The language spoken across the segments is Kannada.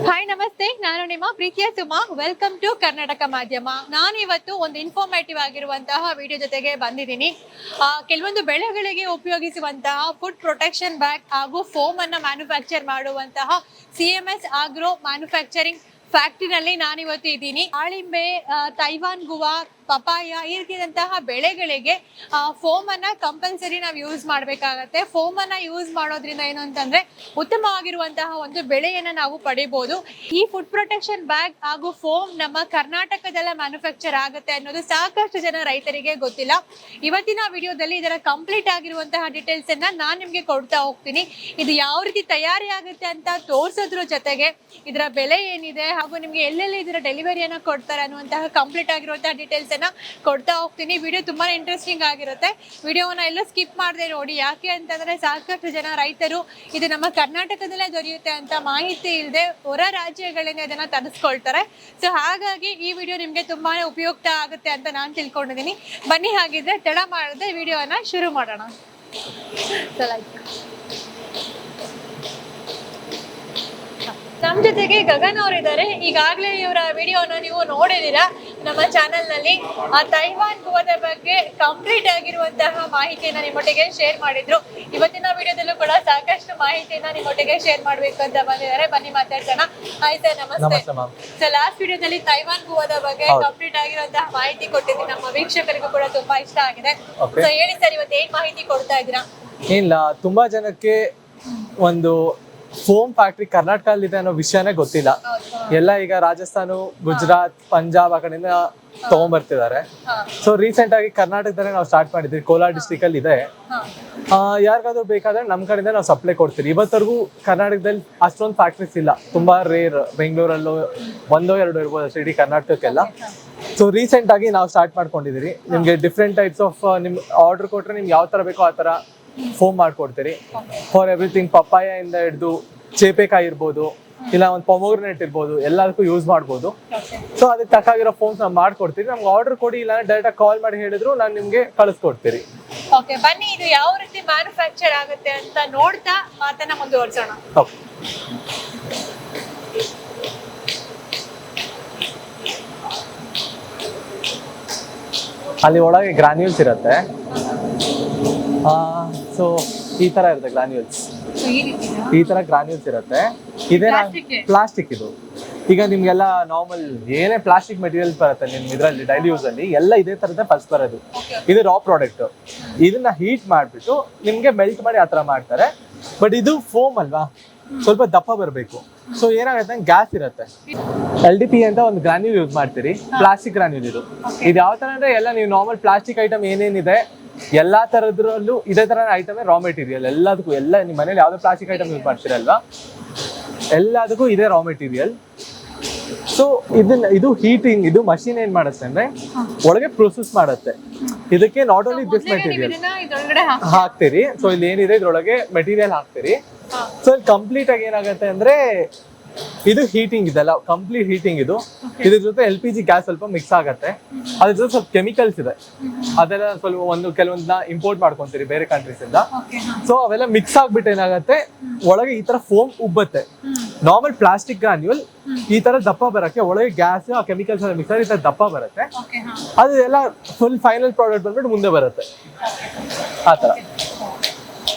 ಹಾಯ್ ನಮಸ್ತೆ, ನಾನು ನಿಮ್ಮ ಪ್ರೀತಿಯ ಸುಮಾ. ವೆಲ್ಕಮ್ ಟು ಕರ್ನಾಟಕ ಮಾಧ್ಯಮ. ನಾನು ಇವತ್ತು ಒಂದು ಇನ್ಫಾರ್ಮೇಟಿವ್ ಆಗಿರುವಂತಹ ವಿಡಿಯೋ ಜೊತೆಗೆ ಬಂದಿದ್ದೀನಿ. ಕೆಲವೊಂದು ಬೆಳೆಗಳಿಗೆ ಉಪಯೋಗಿಸುವಂತಹ ಫುಡ್ ಪ್ರೊಟೆಕ್ಷನ್ ಬ್ಯಾಗ್ ಹಾಗೂ ಫೋಮ್ ಅನ್ನ ಮ್ಯಾನುಫ್ಯಾಕ್ಚರ್ ಮಾಡುವಂತಹ CMS ಆಗ್ರೋ ಮ್ಯಾನುಫ್ಯಾಕ್ಚರಿಂಗ್ ಫ್ಯಾಕ್ಟರಿನಲ್ಲಿ ನಾನಿವತ್ತು ಇದ್ದೀನಿ. ದಾಳಿಂಬೆ, ತೈವಾನ್ ಗುವಾ, ಪಪಾಯ ಈ ರೀತಿಯಾದಂತಹ ಬೆಳೆಗಳಿಗೆ ಫೋಮ್ ಅನ್ನ ಕಂಪಲ್ಸರಿ ನಾವು ಯೂಸ್ ಮಾಡಬೇಕಾಗತ್ತೆ. ಫೋಮ್ ಅನ್ನ ಯೂಸ್ ಮಾಡೋದ್ರಿಂದ ಏನು ಅಂತಂದ್ರೆ ಉತ್ತಮವಾಗಿರುವಂತಹ ಒಂದು ಬೆಳೆಯನ್ನ ನಾವು ಪಡಿಬಹುದು. ಈ ಫುಡ್ ಪ್ರೊಟೆಕ್ಷನ್ ಬ್ಯಾಗ್ ಹಾಗೂ ಫೋಮ್ ನಮ್ಮ ಕರ್ನಾಟಕದಲ್ಲ ಮ್ಯಾನುಫ್ಯಾಕ್ಚರ್ ಆಗುತ್ತೆ ಅನ್ನೋದು ಸಾಕಷ್ಟು ಜನ ರೈತರಿಗೆ ಗೊತ್ತಿಲ್ಲ. ಇವತ್ತಿನ ವಿಡಿಯೋದಲ್ಲಿ ಇದರ ಕಂಪ್ಲೀಟ್ ಆಗಿರುವಂತಹ ಡೀಟೇಲ್ಸ್ ಅನ್ನ ನಾನು ನಿಮ್ಗೆ ಕೊಡ್ತಾ ಹೋಗ್ತೀನಿ. ಇದು ಯಾವ ರೀತಿ ತಯಾರಿ ಆಗುತ್ತೆ ಅಂತ ತೋರಿಸೋದ್ರ ಜೊತೆಗೆ ಇದರ ಬೆಲೆ ಏನಿದೆ ಹಾಗೂ ನಿಮ್ಗೆ ಎಲ್ಲೆಲ್ಲಿ ಇದರ ಡೆಲಿವರಿಯನ್ನ ಕೊಡ್ತಾರೆ ಅನ್ನುವಂತಹ ಕಂಪ್ಲೀಟ್ ಆಗಿರುವಂತಹ ಡೀಟೇಲ್ಸ್ ಕೊಡ್ತಾ ಹೋಗ್ತೀನಿ. ವಿಡಿಯೋ ತುಂಬಾ ಇಂಟ್ರೆಸ್ಟಿಂಗ್ ಆಗಿರುತ್ತೆ. ವಿಡಿಯೋವನ್ನ ಎಲ್ಲೂ ಸ್ಕಿಪ್ ಮಾಡದೆ ನೋಡಿ. ಯಾಕೆ ಅಂತಂದ್ರೆ ಸಾಕಷ್ಟು ಜನ ರೈತರು ಇದು ನಮ್ಮ ಕರ್ನಾಟಕದಲ್ಲೇ ದೊರೆಯುತ್ತೆ ಅಂತ ಮಾಹಿತಿ ಇಲ್ಲದೆ ಹೊರ ರಾಜ್ಯಗಳಿಂದ ಇದನ್ನ ತರಿಸ್ಕೊಳ್ತಾರೆ. ಸೊ ಹಾಗಾಗಿ ಈ ವಿಡಿಯೋ ನಿಮ್ಗೆ ತುಂಬಾನೇ ಉಪಯುಕ್ತ ಆಗುತ್ತೆ ಅಂತ ನಾನು ತಿಳ್ಕೊಂಡಿದ್ದೀನಿ. ಬನ್ನಿ, ಹಾಗಿದ್ರೆ ತಡ ಮಾಡದೆ ವಿಡಿಯೋನ ಶುರು ಮಾಡೋಣ. ನಮ್ಮ ಜೊತೆಗೆ ಗಗನ್ ಅವರು ಇದ್ದಾರೆ. ಈಗಾಗಲೇ ಇವರ ವಿಡಿಯೋನ ನೀವು ನೋಡಿದೀರಾ ನಮ್ಮ ಚಾನೆಲ್ ನಲ್ಲಿ. ತೈವಾನ್ ಗುವಾದ ಬಗ್ಗೆ ಕಂಪ್ಲೀಟ್ ಆಗಿರುವಂತಹ ಮಾಹಿತಿಯನ್ನ ನಿಮ್ಮೊಟ್ಟಿಗೆ ಶೇರ್ ಮಾಡಿದ್ರು. ಇವತ್ತಿನ ವಿಡಿಯೋದಲ್ಲೂ ಕೂಡ ಸಾಕಷ್ಟು ಮಾಹಿತಿಯನ್ನ ನಿಮ್ಮೊಟ್ಟಿಗೆ ಶೇರ್ ಮಾಡ್ಬೇಕು ಅಂತ ಬಂದಿದ್ದಾರೆ. ಬನ್ನಿ ಮಾತಾಡ್ಸೋಣ. ಹಾಯ್ ಸರ್, ನಮಸ್ತೆ. ಸೊ ಲಾಸ್ಟ್ ವಿಡಿಯೋದಲ್ಲಿ ತೈವಾನ್ ಗುವಾದ ಬಗ್ಗೆ ಕಂಪ್ಲೀಟ್ ಆಗಿರುವಂತಹ ಮಾಹಿತಿ ಕೊಟ್ಟಿದ್ದೀನಿ. ನಮ್ಮ ವೀಕ್ಷಕರಿಗೂ ಕೂಡ ತುಂಬಾ ಇಷ್ಟ ಆಗಿದೆ. ಸೊ ಹೇಳಿ ಸರ್, ಇವತ್ತು ಏನ್ ಮಾಹಿತಿ ಕೊಡ್ತಾ ಇದ್ದೀರಾ? ಇಲ್ಲ, ತುಂಬಾ ಜನಕ್ಕೆ ಒಂದು ಫೋಮ್ ಫ್ಯಾಕ್ಟ್ರಿ ಕರ್ನಾಟಕದಲ್ಲಿದೆ ಅನ್ನೋ ವಿಷಯನೇ ಗೊತ್ತಿಲ್ಲ. ಎಲ್ಲ ಈಗ ರಾಜಸ್ಥಾನ, ಗುಜರಾತ್, ಪಂಜಾಬ್ ಆ ಕಡೆಯಿಂದ ತಗೊಂಡ್ಬರ್ತಿದ್ದಾರೆ. ಸೊ ರೀಸೆಂಟ್ ಆಗಿ ಕರ್ನಾಟಕದಲ್ಲೇ ನಾವು ಸ್ಟಾರ್ಟ್ ಮಾಡಿದ್ವಿ. ಕೋಲಾರ ಡಿಸ್ಟ್ರಿಕ್ಟ್ ಅಲ್ಲಿ ಇದೆ. ಯಾರಿಗಾದ್ರೂ ಬೇಕಾದ್ರೆ ನಮ್ ಕಡೆಯಿಂದ ನಾವು ಸಪ್ಲೈ ಕೊಡ್ತೀವಿ. ಇವತ್ತರೆಗೂ ಕರ್ನಾಟಕದಲ್ಲಿ ಅಷ್ಟೊಂದು ಫ್ಯಾಕ್ಟ್ರೀಸ್ ಇಲ್ಲ, ತುಂಬಾ ರೇರ್. ಬೆಂಗಳೂರಲ್ಲೂ ಒಂದೋ ಎರಡೋ ಇರ್ಬೋದು ಅಷ್ಟೇ ಇಡೀ ಕರ್ನಾಟಕಕ್ಕೆಲ್ಲ. ಸೊ ರೀಸೆಂಟ್ ಆಗಿ ನಾವು ಸ್ಟಾರ್ಟ್ ಮಾಡ್ಕೊಂಡಿದೀರಿ. ನಿಮ್ಗೆ ಡಿಫ್ರೆಂಟ್ ಟೈಪ್ಸ್ ಆಫ್ ನಿಮ್ ಆರ್ಡರ್ ಕೊಟ್ರೆ ನಿಮ್ಗೆ ಯಾವ ತರ ಬೇಕೋ ಆ ತರ ಫೋಮ್ ಮಾಡ್ಕೊಡ್ತೀರಿ. ಫಾರ್ ಎವ್ರಿಥಿಂಗ್, ಪಪ್ಪಾಯ ಇಂದ ಹಿಡಿದು ಚೇಪೆಕಾಯಿ ಇರ್ಬೋದು, ಇಲ್ಲ ಒಂದು ಪೊಮೊಗ್ರನೇಟ್ ಇರ್ಬೋದು, ಎಲ್ಲದಕ್ಕೂ ಯೂಸ್ ಮಾಡ್ಬೋದು. ಸೊ ಅದಕ್ಕೆ ತಕ್ಕಾಗಿರೋ ಫೋಮ್ಸ್ ನಾವು ಮಾಡ್ಕೊಡ್ತೀವಿ. ನಮ್ಗೆ ಆರ್ಡರ್ ಕೊಡಿ, ಇಲ್ಲ ಡೈರೆಕ್ಟ್ ಕಾಲ್ ಮಾಡಿ ಹೇಳಿದ್ರು ನಾನು ನಿಮ್ಗೆ ಕಳಿಸ್ಕೊಡ್ತೀರಿ. ಓಕೆ, ಬನ್ನಿ ಇದು ಯಾವ ರೀತಿ ಮ್ಯಾನುಫ್ಯಾಕ್ಚರ್ ಆಗುತ್ತೆ ಅಂತ ನೋಡ್ತಾ ಮಾತನ್ನ ಮುಂದುವರ್ಸೋಣ. ಅಲ್ಲಿ ಒಳಗೆ ಗ್ರಾನ್ಯೂಲ್ಸ್ ಇರುತ್ತೆ. ಸೊ ಈ ತರ ಇರುತ್ತೆ ಗ್ರಾನ್ಯೂಲ್ಸ್. ಈ ತರ ಗ್ರಾನ್ಯೂಲ್ಸ್ ಇರುತ್ತೆ. ಇದೇ ಪ್ಲಾಸ್ಟಿಕ್. ಇದು ಈಗ ನಿಮ್ಗೆಲ್ಲ ನಾರ್ಮಲ್ ಏನೇ ಪ್ಲಾಸ್ಟಿಕ್ ಮೆಟೀರಿಯಲ್ ಬರುತ್ತೆ ನಿಮ್ ಇದ್ರಲ್ಲಿ ಡೈಲಿ ಯೂಸ್ ಅಲ್ಲಿ ಎಲ್ಲ ಇದೇ ತರದ ಫಸ್ಟ್ ಬರೋದು. ಇದು ರಾ ಪ್ರಾಡಕ್ಟ್. ಇದನ್ನ ಹೀಟ್ ಮಾಡ್ಬಿಟ್ಟು ನಿಮ್ಗೆ ಮೆಲ್ಟ್ ಮಾಡಿ ಆತರ ಮಾಡ್ತಾರೆ. ಬಟ್ ಇದು ಫೋಮ್ ಅಲ್ವಾ, ಸ್ವಲ್ಪ ದಪ್ಪ ಬರಬೇಕು. ಸೊ ಏನಾಗುತ್ತೆ, ಗ್ಯಾಸ್ ಇರುತ್ತೆ. LDP ಅಂತ ಒಂದು ಗ್ರಾನ್ಯೂಲ್ ಯೂಸ್ ಮಾಡ್ತೀರಿ, ಪ್ಲಾಸ್ಟಿಕ್ ಗ್ರಾನ್ಯೂಲ್. ಇದು ಯಾವ ತರ ಅಂದ್ರೆ ಎಲ್ಲ ನೀವು ನಾರ್ಮಲ್ ಪ್ಲಾಸ್ಟಿಕ್ ಐಟಮ್ ಏನೇನಿದೆ ಎಲ್ಲಾ ತರದ್ರಲ್ಲೂ ಇದೇ ತರ ಐಟಮ್ ರಾ ಮೆಟೀರಿಯಲ್. ಎಲ್ಲದಕ್ಕೂ ಎಲ್ಲ ನಿಮ್ಮ ಮನೇಲಿ ಯಾವ್ದು ಪ್ಲಾಸ್ಟಿಕ್ ಐಟಮ್ ಯೂಸ್ ಮಾಡ್ತೀರಲ್ವಾ, ಎಲ್ಲದಕ್ಕೂ ಇದೇ ರಾ ಮೆಟೀರಿಯಲ್. ಸೊ ಇದು ಹೀಟಿಂಗ್, ಇದು ಮಷಿನ್ ಏನ್ ಮಾಡುತ್ತೆ ಅಂದ್ರೆ ಒಳಗೆ ಪ್ರೊಸೆಸ್ ಮಾಡುತ್ತೆ. ಇದಕ್ಕೆ ನಾಟ್ ಓನ್ಲಿ ದಿಸ್ ಮೆಟೀರಿಯಲ್ ಹಾಕ್ತೀರಿ. ಸೊ ಇಲ್ಲಿ ಏನಿದೆ ಇದ್ರೊಳಗೆ ಮೆಟೀರಿಯಲ್ ಹಾಕ್ತೀರಿ. ಸೊ ಇಲ್ಲಿ ಕಂಪ್ಲೀಟ್ ಆಗಿ ಏನಾಗುತ್ತೆ ಅಂದ್ರೆ ಇದು ಹೀಟಿಂಗ್, ಇದೆಲ್ಲ ಕಂಪ್ಲೀಟ್ ಹೀಟಿಂಗ್. ಇದ್ರ ಜೊತೆ LPG ಗ್ಯಾಸ್ ಸ್ವಲ್ಪ ಮಿಕ್ಸ್ ಆಗತ್ತೆ. ಅದ್ರ ಜೊತೆ ಸ್ವಲ್ಪ ಕೆಮಿಕಲ್ಸ್ ಇದೆ, ಅದೆಲ್ಲ ಸ್ವಲ್ಪ ಕೆಲವೊಂದನ್ನ ಇಂಪೋರ್ಟ್ ಮಾಡ್ಕೊಂತೀರಿ ಬೇರೆ ಕಂಟ್ರೀಸ್ ಇಂದ. ಸೊ ಅವೆಲ್ಲ ಮಿಕ್ಸ್ ಆಗ್ಬಿಟ್ಟು ಏನಾಗತ್ತೆ, ಒಳಗೆ ಈ ತರ ಫೋಮ್ ಉಬ್ಬತ್ತೆ. ನಾರ್ಮಲ್ ಪ್ಲಾಸ್ಟಿಕ್ ಗ್ರಾನ್ಯೂಲ್ ಈ ತರ ದಪ್ಪ ಬರಕ್ಕೆ ಒಳಗೆ ಗ್ಯಾಸ್ ಆ ಕೆಮಿಕಲ್ಸ್ ಮಿಕ್ಸ್ ಆಗಿ ಈ ತರ ದಪ್ಪ ಬರುತ್ತೆ. ಅದು ಎಲ್ಲ ಫುಲ್ ಫೈನಲ್ ಪ್ರಾಡಕ್ಟ್ ಬಂದ್ಬಿಟ್ಟು ಮುಂದೆ ಬರುತ್ತೆ ಆ ತರ.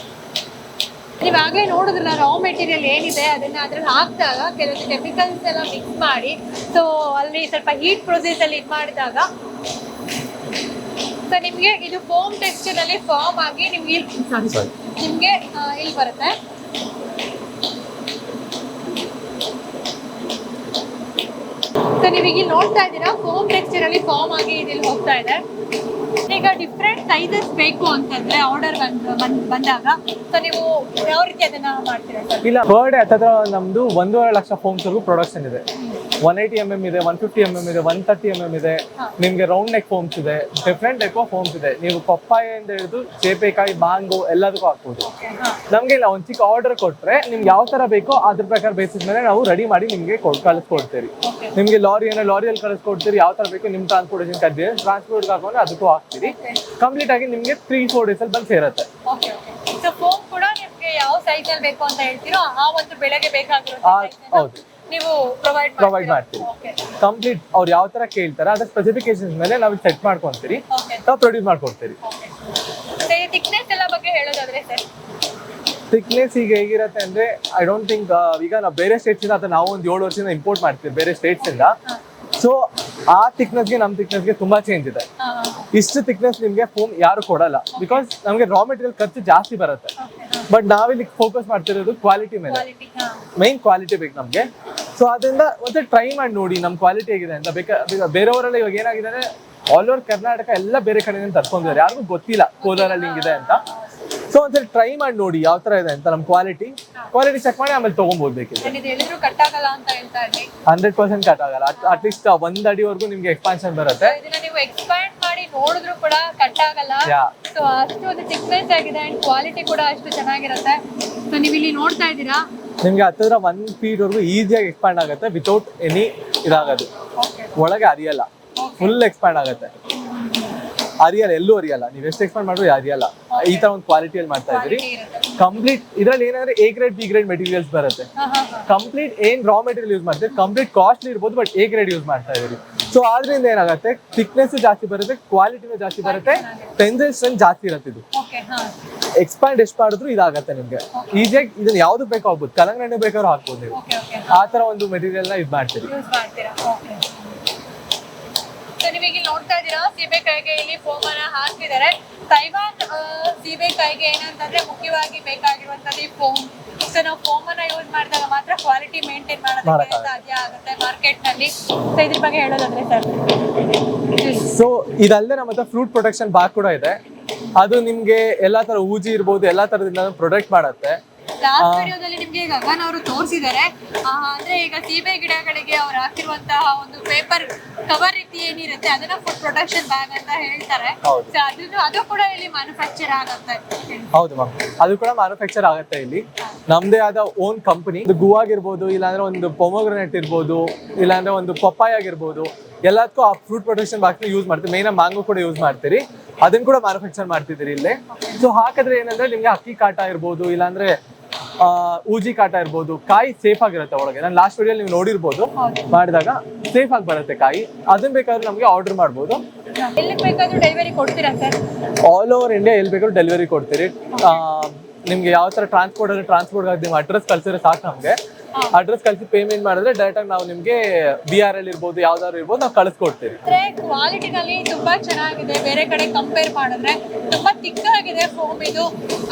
ನೀವಾಗಲೇ ನೋಡಿದ್ರಲ್ಲ, ರಾ ಮೆಟೀರಿಯಲ್ ಏನಿದೆ ಅದನ್ನ ಅದ್ರಲ್ಲಿ ಹಾಕಿದಾಗ ಕೆಲವೊಂದು ಕೆಮಿಕಲ್ಸ್ ಎಲ್ಲ ಮಿಕ್ಸ್ ಮಾಡಿ, ಸೊ ಅಲ್ಲಿ ಸ್ವಲ್ಪ ಹೀಟ್ ಪ್ರೊಸೆಸ್ ಅಲ್ಲಿ ಇದು ಮಾಡಿದಾಗ ಸೊ ನಿಮ್ಗೆ ಇದು ಫೋಮ್ ಟೆಕ್ಸ್ಚರ್ ಅಲ್ಲಿ ಫಾರ್ಮ್ ಆಗಿ ನಿಮ್ಗೆ ಇಲ್ಲಿ ಬರುತ್ತೆ. ಸೊ ನೀವೀಗ ಇಲ್ಲಿ ನೋಡ್ತಾ ಇದ್ದೀರಾ, ಫೋಮ್ ಟೆಕ್ಸ್ಚರ್ ಅಲ್ಲಿ ಫಾರ್ಮ್ ಆಗಿ ಇಲ್ಲಿ ಹೋಗ್ತಾ ಇದೆ. ಈಗ ಡಿಫ್ರೆಂಟ್ ಸೈಜಸ್ ಬೇಕು ಅಂತಂದ್ರೆ ಆರ್ಡರ್ ಬಂದಾಗ ಸೊ ನೀವು ಯಾವ ರೀತಿ ಅದನ್ನ ಮಾಡ್ತೀರಾ? ಇಲ್ಲ, ಪರ್ ಡೇ ಹತ್ತಿರ ನಮ್ದು 1.5 ಲಕ್ಷ ಫೋಮ್ಸ್ ವರೆಗೂ ಪ್ರೊಡಕ್ಷನ್ ಇದೆ. 180 mm ಇದೆ, 150 mm ಇದೆ, 130 mm ಇದೆ. ನಿಮ್ಗೆ ರೌಂಡ್ ನೆಕ್ ಫೋಮ್ಸ್ ಇದೆ, ಡಿಫ್ರೆಂಟ್ ಟೈಪ್ ಆಫ್ ಫೋಮ್ಸ್ ಇದೆ. ನೀವು ಪಪ್ಪಾಯ ಅಂತ ಹಿಡಿದು ಚೇಪೆಕಾಯಿ, ಮ್ಯಾಂಗೋ ಎಲ್ಲದಕ್ಕೂ ಹಾಕ್ಬೋದು. ನಮ್ಗೆ ಇಲ್ಲ, ಒಂದ್ ಚಿಕ್ಕ ಆರ್ಡರ್ ಕೊಟ್ರೆ ನಿಮ್ಗೆ ಯಾವ ತರ ಬೇಕೋ ಅದ್ರ ಪ್ರಕಾರ ಬೇಸಿಸ್ ಮೇಲೆ ನಾವು ರೆಡಿ ಮಾಡಿ ನಿಮ್ಗೆ ಕಳಿಸ್ಕೊಡ್ತೀರಿ. ನಿಮ್ಗೆ ಲಾರಿಯಲ್ಲಿ ಕಳಿಸ್ಕೊಡ್ತೀರಿ. ಯಾವ ತರ ಬೇಕು ನಿಮ್ ಟ್ರಾನ್ಸ್ಪೋರ್ಟೇಷನ್ ಟ್ರಾನ್ಸ್ಪೋರ್ಟ್ ಹಾಕೊಂಡು ಅದಕ್ಕೂ ಹಾಕ್ತೀರಿ. ಕಂಪ್ಲೀಟ್ ಆಗಿ ನಿಮ್ಗೆ 3-4 ಡೇಸ್ ಅಲ್ಲಿ ಬಂದು ಸೇರುತ್ತೆ. ಫೋಮ್ ಕೂಡ ನಿಮ್ಗೆ ಯಾವ ಸೈಜ್ ಅಲ್ಲಿ ಬೇಕು ಅಂತ ಹೇಳ್ತೀರೋ ಆ ಒಂದು ಬೆಳೆಗೆ ಬೇಕಾಗಿರೋ ಹೌದು. ನೀವು ಪ್ರೊವೈಡ್ ಮಾಡ್ತೀವಿ. ಕಂಪ್ಲೀಟ್ ಅವ್ರು ಯಾವ ತರ ಕೇಳ್ತಾರೆ ಅದ್ರ ಸ್ಪೆಸಿಫಿಕೇಶನ್ಸ್ ಮೇಲೆ ನಾವು ಸೆಟ್ ಮಾಡ್ಕೊಂತೀರಿ, ನಾವು ಪ್ರೊಡ್ಯೂಸ್ ಮಾಡ್ಕೊಡ್ತೀರಿ. ಥಿಕ್ನೆಸ್ ಎಲ್ಲ ಬಗ್ಗೆ ಹೇಳೋದಾದ್ರೆ ಸರ್, ಥಿಕ್ನೆಸ್ ಈಗ ಹೇಗಿರುತ್ತೆ ಅಂದ್ರೆ ಐ ಡೋಂಟ್ ಥಿಂಕ್ ಈಗ ನಾವು ಬೇರೆ ಸ್ಟೇಟ್ಸ್ ಇಂದ ಅಥವಾ ನಾವು ಒಂದು 7 ವರ್ಷದಿಂದ ಇಂಪೋರ್ಟ್ ಮಾಡ್ತೀವಿ ಬೇರೆ ಸ್ಟೇಟ್ಸ್ ಇಂದ. ಸೊ ಆ ಥಿಕ್ನೆಸ್ಗೆ ನಮ್ಮ ಥಿಕ್ನೆಸ್ಗೆ ತುಂಬಾ ಚೇಂಜ್ ಇದೆ. ಇಷ್ಟು ಥಿಕ್ನೆಸ್ ನಿಮ್ಗೆ ಫೋಮ್ ಯಾರು ಕೊಡಲ್ಲ, ಬಿಕಾಸ್ ನಮಗೆ ರಾ ಮೆಟೀರಿಯಲ್ ಖರ್ಚು ಜಾಸ್ತಿ ಬರುತ್ತೆ. ಬಟ್ ನಾವಿಲ್ಲಿ ಫೋಕಸ್ ಮಾಡ್ತಿರೋದು ಕ್ವಾಲಿಟಿ ಮೇಲೆ, ಮೈನ್ ಕ್ವಾಲಿಟಿ ಬೇಕು ನಮ್ಗೆ. ಸೊ ಅದರಿಂದ ಮತ್ತೆ ಟ್ರೈ ಮಾಡಿ ನೋಡಿ ನಮ್ ಕ್ವಾಲಿಟಿ ಹೇಗಿದೆ ಅಂತ. ಬೇರೆಯವರೆಲ್ಲ ಇವಾಗ ಏನಾಗಿದೆ ಅಂದ್ರೆ ಆಲ್ ಓವರ್ ಕರ್ನಾಟಕ ಎಲ್ಲ ಬೇರೆ ಕಡೆಯಿಂದ ತರ್ಕೊಂಡಿದ್ದಾರೆ, ಯಾರಿಗೂ ಗೊತ್ತಿಲ್ಲ ಕೋಲಾರಲ್ಲಿ ಹಿಂಗಿದೆ ಅಂತ. ಸೊ ಒಂದ್ಸರಿ ಟ್ರೈ ಮಾಡಿ ನೋಡಿ ಯಾವ ತರ ಇದೆ ಅಂತ. ನಮ್ ಕ್ವಾಲಿಟಿ ಚೆಕ್ ಮಾಡಿ ಆಮೇಲೆ ತಗೊಂಡ್ಬೋದ್ಬೇಕಿದೆ. 100% ಕಟ್ ಆಗಲ್ಲ, ಅಟ್ಲೀಸ್ಟ್ 1 ಅಡಿವರೆಗೂ ನಿಮ್ಗೆ ಎಕ್ಸ್ಪಾನ್ಷನ್ ಬರುತ್ತೆ. ನೀವು ಎಕ್ಸ್ಪ್ಯಾಂಡ್ ಮಾಡಿ ನೋಡಿದ್ರು ಕೂಡ ಕಟ್ ಆಗಲ್ಲ. ಸೊ ಅಷ್ಟು ಒಂದು ಥಿಕ್ನೆಸ್ ಆಗಿದೆ ಅಂಡ್ ಕ್ವಾಲಿಟಿ ಕೂಡ ಅಷ್ಟು ಚೆನ್ನಾಗಿರುತ್ತೆ. ಸೊ ನೀವು ಇಲ್ಲಿ ನೋಡ್ತಾ ಇದ್ದೀರಾ, ನಿಮ್ಗೆ ಹತ್ತಿರ 1 ಫೀಟ್ ವರೆಗೂ ಈಸಿಯಾಗಿ ಎಕ್ಸ್ಪ್ಯಾಂಡ್ ಆಗುತ್ತೆ ವಿತೌಟ್ ಎನಿ ಇದಾಗೋದು. ಒಳಗೆ ಅರಿಯಲ್ಲ, ಫುಲ್ ಎಕ್ಸ್ಪ್ಯಾಂಡ್ ಆಗುತ್ತೆ. ಅರಿಯಲ್ಲ, ಎಲ್ಲೂ ಅರಿಯಲ್ಲ. ನೀವು ಎಷ್ಟು ಎಕ್ಸ್ಪ್ಯಾಂಡ್ ಮಾಡಿದ್ರು ಅರಿಯಲ್ಲ. ಈ ತರ ಒಂದು ಕ್ವಾಲಿಟಿಯಲ್ಲಿ ಮಾಡ್ತಾ ಇದ್ದೀರಿ. ಕಂಪ್ಲೀಟ್ ಇದ್ರಲ್ಲಿ ಏನಂದ್ರೆ A grade B grade materials ಬರುತ್ತೆ. ಕಂಪ್ಲೀಟ್ ಏನ್ ರಾ ಮೆಟೀರಿಯಲ್ ಯೂಸ್ ಮಾಡ್ತೀವಿ ಕಂಪ್ಲೀಟ್ ಕಾಸ್ಟ್ಲಿ ಇರ್ಬೋದು, ಬಟ್ A ಗ್ರೇಡ್ ಯೂಸ್ ಮಾಡ್ತಾ ಇದೀರಿ. ಸೊ ಆದ್ರಿಂದ ಏನಾಗುತ್ತೆ, ಥಿಕ್ನೆಸ್ ಜಾಸ್ತಿ ಬರುತ್ತೆ, ಕ್ವಾಲಿಟಿನೂ ಜಾಸ್ತಿ ಬರುತ್ತೆ, ಟೆನ್ಸೈಲ್ ಸ್ಟ್ರೆಂತ್ ಜಾಸ್ತಿ ಇರುತ್ತೆ. ಇದು ಎಕ್ಸ್ಪ್ಯಾಂಡ್ ಎಷ್ಟು ಮಾಡಿದ್ರು ಇದಾಗತ್ತೆ ನಿಮ್ಗೆ ಈಸಿಯಾಗಿ. ಇದನ್ನ ಯಾವ್ದು ಬೇಕೋ ಆಗ್ಬೋದು, ಕಲಂಗಡಿ ಬೇಕಾದ್ರೂ ಹಾಕ್ಬೋದು ನೀವು. ಆ ತರ ಒಂದು ಮೆಟೀರಿಯಲ್ ನ ಇದು ಮಾಡ್ತೀರಿ. ನೀವೀಗ ನೋಡ್ತಾ ಇದ್ದೀರಾ, ಸೀಬೆಕಾಯಿಗೆ ಇಲ್ಲಿ ಫೋಮ್ ಅನ್ನ ಹಾಕಿದ್ದಾರೆ. ತೈವಾನ್ ಸೀಬೆಕಾಯಿಗೆ ಏನಂತಂದ್ರೆ ಮುಖ್ಯವಾಗಿ ಬೇಕಾಗಿರುವಂತದ್ದು ಫೋಮ್. ಸೊ ನಾವು ಫೋಮ್ ಅನ್ನ ಯೂಸ್ ಮಾಡಿದಾಗ ಮಾತ್ರ ಕ್ವಾಲಿಟಿ ಮೇಂಟೈನ್ ಮಾಡೋದಕ್ಕೆ ಸಾಧ್ಯ ಆಗುತ್ತೆ ಮಾರ್ಕೆಟ್ ನಲ್ಲಿ. ಸೊ ಇದ್ರ ಬಗ್ಗೆ ಹೇಳೋದಾದ್ರೆ ಸರ್, ಸೊ ಇದಲ್ಲದೆ ನಮ್ಮ ಹತ್ರ ಫ್ರೂಟ್ ಪ್ರೊಟೆಕ್ಷನ್ ಬಾರ್ ಕೂಡ ಇದೆ. ಅದು ನಿಮ್ಗೆ ಎಲ್ಲಾ ತರ ಊಜಿ ಇರ್ಬೋದು, ಎಲ್ಲಾ ತರದಿಂದ ಪ್ರೊಟೆಕ್ಟ್ ಮಾಡುತ್ತೆ. ಲಾಸ್ಟ್ ವಿಡಿಯೋದಲ್ಲಿ ನಿಮ್ಗೆ ಗಗನ್ ಅವರು ತೋರಿಸಿದ್ದಾರೆ. ಅಂದ್ರೆ ಈಗ ಸೀಬೆ ಗಿಡಗಳಿಗೆ ಅವ್ರು ಹಾಕಿರುವಂತಹ ಒಂದು ಪೇಪರ್ ಕವರ್ ರೀತಿ ಏನಿರುತ್ತೆ ಅದನ್ನ ಫುಡ್ ಪ್ರೊಟೆಕ್ಷನ್ ಬ್ಯಾಗ್ ಅಂತ ಹೇಳ್ತಾರೆ. ಅದು ಕೂಡ ಇಲ್ಲಿ ಮ್ಯಾನುಫ್ಯಾಕ್ಚರ್ ಆಗುತ್ತೆ. ಹೌದು ಮ್ಯಾಮ್, ಅದು ಕೂಡ ಮ್ಯಾನುಫ್ಯಾಕ್ಚರ್ ಆಗುತ್ತೆ ಇಲ್ಲಿ. ನಮ್ದೇ ಆದ ಓನ್ ಕಂಪನಿ. ಗು ಆಗಿರ್ಬೋದು, ಇಲ್ಲಾಂದ್ರೆ ಒಂದು ಪೊಮೊಗ್ರನೇಟ್ ಇರ್ಬೋದು, ಇಲ್ಲಾಂದ್ರೆ ಒಂದು ಪಪ್ಪಾಯ ಆಗಿರ್ಬೋದು, ಎಲ್ಲದಕ್ಕೂ ಆ ಫ್ರೂಟ್ ಪ್ರೊಟೆಕ್ಷನ್ ಬಾಕ್ಸ್ ಯೂಸ್ ಮಾಡ್ತೀವಿ. ಮೇನ್ ಮ್ಯಾಂಗೋ ಕೂಡ ಯೂಸ್ ಮಾಡ್ತೀರಿ, ಅದನ್ನ ಕೂಡ ಮ್ಯಾನುಫ್ಯಾಕ್ಚರ್ ಮಾಡ್ತಿದ್ದೀರಿ ಇಲ್ಲೇ. ಸೊ ಹಾಕಿದ್ರೆ ಏನಂದ್ರೆ ನಿಮ್ಗೆ ಅಕ್ಕಿ ಕಾಟ ಇರ್ಬೋದು, ಇಲ್ಲಾಂದ್ರೆ ಊಜಿ ಕಾಟ ಇರ್ಬೋದು, ಕಾಯಿ ಸೇಫ್ ಆಗಿರುತ್ತೆ ಒಳಗೆ. ನಾನು ಲಾಸ್ಟ್ ವಿಡಿಯೋ ನೀವು ನೋಡಿರ್ಬೋದು, ಮಾಡಿದಾಗ ಸೇಫ್ ಆಗಿ ಬರುತ್ತೆ ಕಾಯಿ. ಅದನ್ನ ಬೇಕಾದ್ರೆ ನಮ್ಗೆ ಆರ್ಡರ್ ಮಾಡ್ಬೋದು. ಎಲ್ಲಿ ಬೇಕಾದ್ರೂ ಡೆಲಿವರಿ ಕೊಡ್ತೀರಾ ಸರ್? ಆಲ್ ಓವರ್ ಇಂಡಿಯಾ ಎಲ್ಲಿ ಬೇಕಾದ್ರೂ ಡೆಲಿವರಿ ಕೊಡ್ತೀರಿ. ನಿಮ್ಗೆ ಯಾವ ತರ ಟ್ರಾನ್ಸ್ಪೋರ್ಟ್ ಆಗಿ ನೀವು ಅಡ್ರೆಸ್ ಕಳ್ಸಿದ್ರೆ ಸಾಕು. ನಮ್ಗೆ ಅಡ್ರೆಸ್ ಕಳಿಸಿ ಪೇಮೆಂಟ್ ಮಾಡಿದ್ರೆ ಡೈರೆಕ್ಟ್ ಆಗಿ ನಾವು ನಿಮ್ಗೆ BRL ಇರ್ಬೋದು, ಯಾವ್ದಾದ್ರು ಇರ್ಬೋದು, ನಾವು ಕಳಿಸ್ಕೊಡ್ತೀವಿ. ಕ್ವಾಲಿಟಿನಲ್ಲಿ ತುಂಬಾ ಚೆನ್ನಾಗಿದೆ, ಬೇರೆ ಕಡೆ ಕಂಪೇರ್ ಮಾಡಿದ್ರೆ ತುಂಬಾ ಥಿಕ್ ಆಗಿದೆ ಫೋಮ್ ಇದು.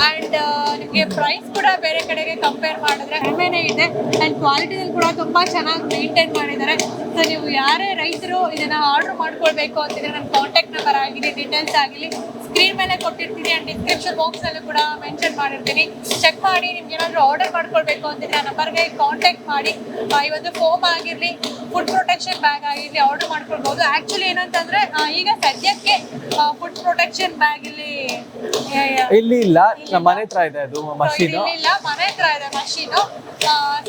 ಅಂಡ್ ನಿಮ್ಗೆ ಪ್ರೈಸ್ ಕೂಡ ಬೇರೆ ಕಡೆಗೆ ಕಂಪೇರ್ ಮಾಡಿದ್ರೆ ಕಡಿಮೆನೇ ಇದೆ. ಅಂಡ್ ಕ್ವಾಲಿಟಿನಲ್ಲಿ ಕೂಡ ತುಂಬಾ ಚೆನ್ನಾಗಿ ಮೇಂಟೈನ್ ಮಾಡಿದ್ದಾರೆ. ಸೊ ನೀವು ಯಾರೇ ರೈತರು ಇದನ್ನ ಆರ್ಡರ್ ಮಾಡ್ಕೊಳ್ಬೇಕು ಅಂತಿದ್ರೆ ನನ್ನ ಕಾಂಟ್ಯಾಕ್ಟ್ ನಂಬರ್ ಆಗಿದೆ, ಡೀಟೇಲ್ಸ್ ಆಗಿಲಿ ಸ್ಕ್ರೀನ್ ಮೇಲೆ ಕೊಟ್ಟಿರ್ತೀನಿ ಅಂಡ್ ಡಿಸ್ಕ್ರಿಪ್ಷನ್ ಬಾಕ್ಸ್ ಅಲ್ಲೂ ಕೂಡ ಮೆನ್ಷನ್ ಮಾಡಿರ್ತೀನಿ. ಚೆಕ್ ಮಾಡಿ. ನಿಮ್ಗೆ ಏನಾದ್ರು ಆರ್ಡರ್ ಮಾಡ್ಕೊಳ್ಬೇಕು ಅಂತಿದ್ರೆ ನಂಬರ್ಗೆ ಕಾಂಟ್ಯಾಕ್ಟ್ ಮಾಡಿ. ಈ ಒಂದು ಫೋಮ್ ಆಗಿರ್ಲಿ, ಫುಡ್ ಪ್ರೊಟೆಕ್ಷನ್ ಬ್ಯಾಗ್ ಆಗಿರ್ಲಿ ಆರ್ಡರ್ ಮಾಡ್ಕೊಳ್ಬಹುದು. ಆಕ್ಚುಲಿ ಏನಂತಂದ್ರೆ ಈಗ ಸದ್ಯಕ್ಕೆ ಫುಡ್ ಪ್ರೊಟೆಕ್ಷನ್ ಬ್ಯಾಗ್ ಇಲ್ಲಿ ಇಲ್ಲ, ನಮ್ಮ ಮನೆ ಹತ್ರ ಇದೆ ಅದು ಮಷೀನ್. ಇಲ್ಲ, ಮನೆ ಹತ್ರ ಇದೆ ಮಷೀನು.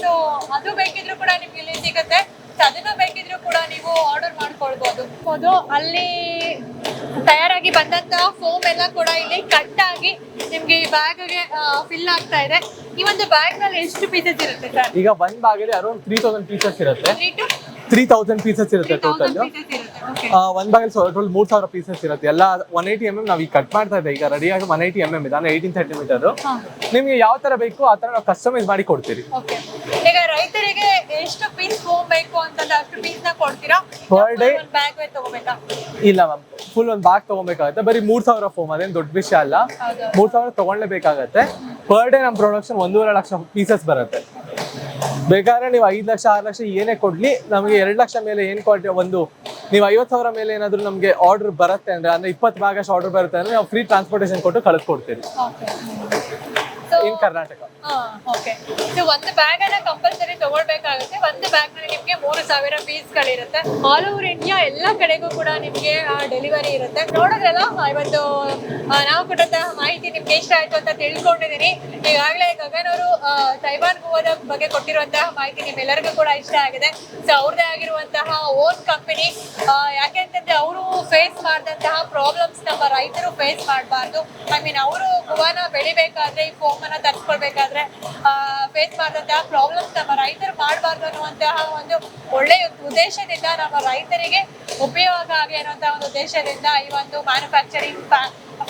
ಸೊ ಅದು ಬೇಕಿದ್ರು ಕೂಡ ನಿಮ್ಗೆ ಇಲ್ಲಿ ಸಿಗುತ್ತೆ. ಅದನ್ನ ಬೇಕಿದ್ರು ಕೂಡ ನೀವು ಆರ್ಡರ್ ಮಾಡ್ಕೊಳ್ಬಹುದು. ಅಲ್ಲಿ ತಯಾರಾಗಿ ಬಂದಂತಹ ಫೋಮ್ ಎಲ್ಲ ಕೂಡ ಇಲ್ಲಿ ಕಟ್ ಆಗಿ ನಿಮ್ಗೆ ಈ ಬ್ಯಾಗ್ ಗೆ ಫಿಲ್ ಆಗ್ತಾ ಇದೆ. ಈ ಒಂದು ಬ್ಯಾಗ್ ನಲ್ಲಿ ಎಷ್ಟು ಪೀಸಸ್ ಇರುತ್ತೆ ಸರ್? ಈಗ ಒಂದ್ ಬ್ಯಾಗ್ ಅಲ್ಲಿ ಅರೌಂಡ್ 3000 ಪೀಸಸ್ ಇರುತ್ತೆ. 3000 ಪೀಸಸ್ ಇರುತ್ತೆ ಟೋಟಲ್. ಒಂದ್ ಬ್ಯಾಗ್ ಅಲ್ಲಿ 3000 ಪೀಸಸ್ ಇರುತ್ತೆ. ಎಲ್ಲ 180 mm ನಾವು ಈಗ ಕಟ್ ಮಾಡ್ತಾ ಇದ್ದೇವೆ. ಈಗ ರೆಡಿ ಆಗಿ 180 mm ಇದೆ, 18 cm. ನಿಮ್ಗೆ ಯಾವ ತರ ಬೇಕು ಆ ತರ ನಾವು ಕಸ್ಟಮೈಸ್ ಮಾಡಿ ಕೊಡ್ತೀವಿ. ಈಗ ರೈತರಿಗೆ ಎಷ್ಟು ಪೀಸ್ ಫೋಮ್ ಬೇಕು ಅಂತಂದ್ರೆ ಅಷ್ಟು ಪೀಸ್ ನ ಕೊಡ್ತೀರಾ? ಪರ್ ಡೇ ಬ್ಯಾಗ್ ತಗೋಬೇಕಾ? ಇಲ್ಲ ಮ್ಯಾಮ್, ಫುಲ್ ಒಂದು ಬ್ಯಾಗ್ ತಗೋಬೇಕಾಗುತ್ತೆ. ಬರೀ 3000 ಫೋಮ್, ಅದೇನು ದೊಡ್ಡ ವಿಷಯ ಅಲ್ಲ. 3000 ತಗೊಳ್ಳೇಬೇಕಾಗತ್ತೆ. ಪರ್ ಡೇ ನಮ್ಮ ಪ್ರೊಡಕ್ಷನ್ 1.5 ಲಕ್ಷ ಪೀಸಸ್ ಬರುತ್ತೆ. ಬೇಕಾದ್ರೆ ನೀವು 5 ಲಕ್ಷ 6 ಲಕ್ಷ ಏನೇ ಕೊಡ್ಲಿ, ನಮಗೆ 2 ಲಕ್ಷ ಮೇಲೆ ಏನ್ ಕ್ವಾಲಿಟಿ ಒಂದು ನೀವು 50,000 ಮೇಲೆ ಏನಾದ್ರು ನಮಗೆ ಆರ್ಡರ್ ಬರುತ್ತೆ ಅಂದ್ರೆ 20 ಬ್ಯಾಗ್ ಅಷ್ಟು ಆರ್ಡರ್ ಬರುತ್ತೆ ಅಂದ್ರೆ ನಾವು ಫ್ರೀ ಟ್ರಾನ್ಸ್ಪೋರ್ಟೇಷನ್ ಕೊಟ್ಟು ಕಳಿಸ್ಕೊಡ್ತೀವಿ ಇನ್ ಕರ್ನಾಟಕ. ಒಂದು ಬ್ಯಾಗ್ ಅನ್ನ ಕಂಪಲ್ಸರಿ ತಗೊಳ್ಬೇಕಾಗುತ್ತೆ. ಒಂದು ಬ್ಯಾಗ್ ನಲ್ಲಿ ನಿಮ್ಗೆ 3000 ಪೀಸ್ ಗಳಿರುತ್ತೆ. ಆಲ್ ಓವರ್ ಇಂಡಿಯಾ ಎಲ್ಲ ಕಡೆಗೂ ಕೂಡ ನಿಮ್ಗೆ ಡೆಲಿವರಿ ಇರುತ್ತೆ. ನೋಡಿದ್ರಲ್ಲ, ಇವತ್ತು ನಾವು ಕೊಟ್ಟಂತಹ ಮಾಹಿತಿ ನಿಮ್ಗೆ ಇಷ್ಟ ಆಯ್ತು ಅಂತ ತಿಳ್ಕೊಂಡಿದೀನಿ. ಈಗಾಗಲೇ ಗಗನ್ ಅವರು ತೈವಾನ್ ಗೋವಾದ ಬಗ್ಗೆ ಕೊಟ್ಟಿರುವಂತಹ ಮಾಹಿತಿ ನಿಮ್ಮೆಲ್ಲರಿಗೂ ಕೂಡ ಇಷ್ಟ ಆಗಿದೆ. ಸೊ ಅವ್ರದೇ ಆಗಿರುವಂತಹ ಓನ್ ಕಂಪನಿ. ಯಾಕೆಂತಂದ್ರೆ ಅವರು ಫೇಸ್ ಮಾಡಿದಂತಹ ಪ್ರಾಬ್ಲಮ್ಸ್ ನಮ್ಮ ರೈತರು ಫೇಸ್ ಮಾಡಬಾರ್ದು. ಐ ಮೀನ್ ಅವರು ಗೋವಾನ ಬೆಳಿಬೇಕಾದ್ರೆ ಈ ಫೋಮ್ ಫೋಮ್ ಅನ್ನ ತರಿಸ್ಕೊಳ್ಬೇಕಾದ್ರೆ ಫೇಸ್ ಮಾಡಿದಂತಹ ಪ್ರಾಬ್ಲಮ್ಸ್ ನಮ್ಮ ರೈತರು ಮಾಡಬಾರ್ದು ಅನ್ನುವಂತಹ ಒಂದು ಒಳ್ಳೆಯ ಉದ್ದೇಶದಿಂದ ನಮ್ಮ ರೈತರಿಗೆ ಉಪಯೋಗ ಆಗಲಿ ಅನ್ನುವಂತಹ ಒಂದು ಉದ್ದೇಶದಿಂದ ಈ ಒಂದು ಮ್ಯಾನುಫ್ಯಾಕ್ಚರಿಂಗ್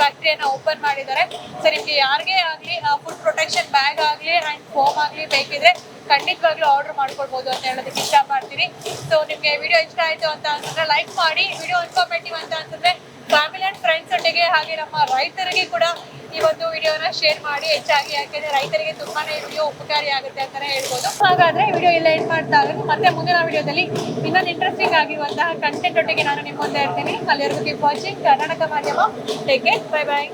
ಫ್ಯಾಕ್ಟ್ರಿಯನ್ನ ಓಪನ್ ಮಾಡಿದ್ದಾರೆ. ಸೊ ನಿಮ್ಗೆ ಯಾರಿಗೇ ಆಗ್ಲಿ ಫುಡ್ ಪ್ರೊಟೆಕ್ಷನ್ ಬ್ಯಾಗ್ ಆಗ್ಲಿ ಅಂಡ್ ಫೋಮ್ ಆಗ್ಲಿ ಬೇಕಿದ್ರೆ ಖಂಡಿತವಾಗ್ಲೂ ಆರ್ಡರ್ ಮಾಡ್ಕೊಳ್ಬಹುದು ಅಂತ ಹೇಳೋದಕ್ಕೆ ಇಷ್ಟಪಡ್ತೀನಿ. ಸೊ ನಿಮ್ಗೆ ವಿಡಿಯೋ ಇಷ್ಟ ಆಯ್ತು ಅಂತ ಅಂತಂದ್ರೆ ಲೈಕ್ ಮಾಡಿ, ವಿಡಿಯೋ ಇನ್ಫಾರ್ಮೇಟಿವ್ ಅಂತ ಅಂತಂದ್ರೆ ಫ್ಯಾಮಿಲಿ ಅಂಡ್ ಫ್ರೆಂಡ್ಸ್ ಒಟ್ಟಿಗೆ ಹಾಗೆ ನಮ್ಮ ರೈತರಿಗೆ ಕೂಡ ಈ ಒಂದು ವಿಡಿಯೋನ ಶೇರ್ ಮಾಡಿ ಹೆಚ್ಚಾಗಿ, ಯಾಕೆಂದ್ರೆ ರೈತರಿಗೆ ತುಂಬಾನೇ ಈ ವಿಡಿಯೋ ಉಪಕಾರಿ ಆಗುತ್ತೆ ಅಂತಾನೆ ಹೇಳ್ಬೋದು. ಹಾಗಾದ್ರೆ ವಿಡಿಯೋ ಇಲ್ಲ ಎಂಡ್ ಮಾಡ್ತಾ ಇರೋದು, ಮತ್ತೆ ಮುಂದಿನ ವಿಡಿಯೋದಲ್ಲಿ ಇನ್ನೊಂದು ಇಂಟ್ರೆಸ್ಟಿಂಗ್ ಆಗಿರುವಂತಹ ಕಂಟೆಂಟ್ ಒಟ್ಟಿಗೆ ನಾನು ನಿಮ್ಮ ಮುಂದೆ ಇರ್ತೀನಿ. ಅಲ್ಲಿವರೆಗೂ ಕೀಪ್ ವಾಚಿಂಗ್ ಕರ್ನಾಟಕ ಮಾಧ್ಯಮ. Take care, bye bye.